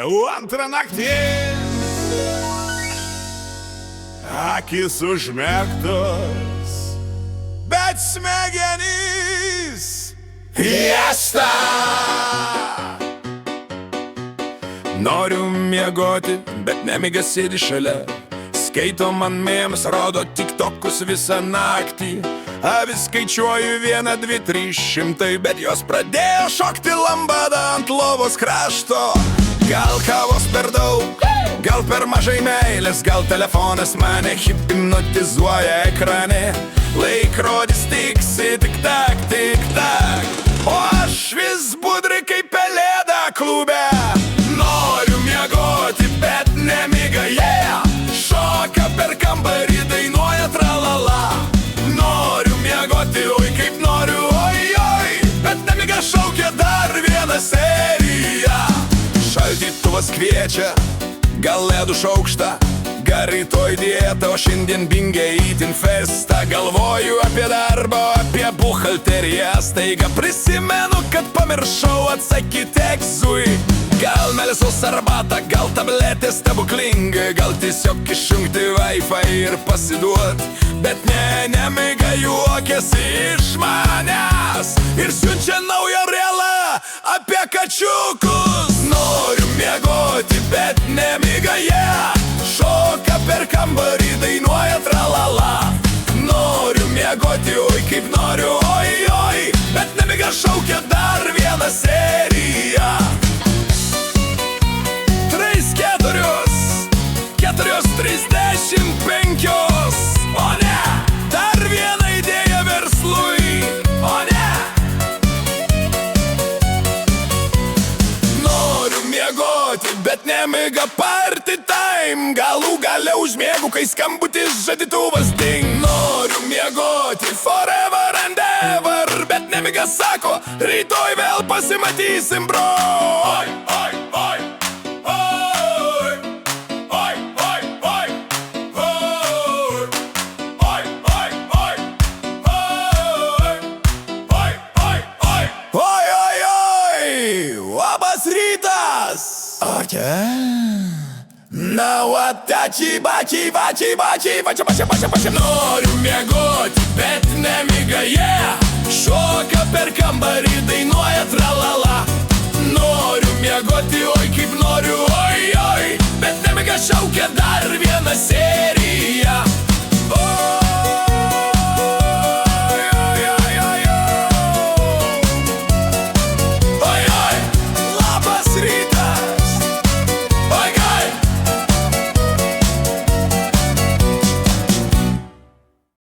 Jau antrą nakties, akis užmerktos, bet smegenys fiesta. Noriu miegoti, bet nemigas sėdi šalia. Skaito man mėms, rodo tiktokus visą naktį. Avis skaičiuoju 1, 2, 300, bet jos pradėjo šokti lambada ant lovos krašto. Gal kavos per daug, gal per mažai meilės, gal telefonas mane hipnotizuoja ekrane. Laikrodis tiksi, tik tak, o aš vis budri kaip pelėda klube. Noriu miegoti, bet nemiga, yeah. Šoka per kambarį, dainuoja tralala. Noriu miegoti, oi kaip noriu, oi, oi, bet nemiga šaukia dar vieną seriją. Šaldytuvas kviečia, gal ledų šaukštą, gal rytoj dieta, o šiandien bingia itin festa. Galvoju apie darbą, apie buhalteriją, staiga prisimenu, kad pamiršau atsakyti egzui. Gal melisos arbata, gal tabletė stebuklinga, gal tiesiog išjungti Wi-Fi ir pasiduot. Bet nemiga juokiasi iš manęs ir siunčia naują reelą apie kačiukus. Noriu miegoti, bet nemiga, yeah. Šoka per kambarį, dainuoja tralala. Noriu miegoti, oi kaip noriu, oi, oi, bet nemiga šaukia dar vieną seriją. 4:35, o ne, dar viena idėja verslui, o ne. Noriu miegoti, bet nemiga party time. Galų gale užmiegu, kai skambutis žadintuvas ding. Noriu miegoti forever and ever, bet nemiga sako, rytoj vėl pasimatysim, bro. Oi, oi, oi. Na watachi bachi bachi bachi bachi bachi bachi bachi. Noriu miegoti, bet nemiga, yeah. Šoka per kambarį, dainuoja tralala. Noriu miegoti, oi kaip noriu, oi, oi, bet nemiga šaukia dar vieną seriją.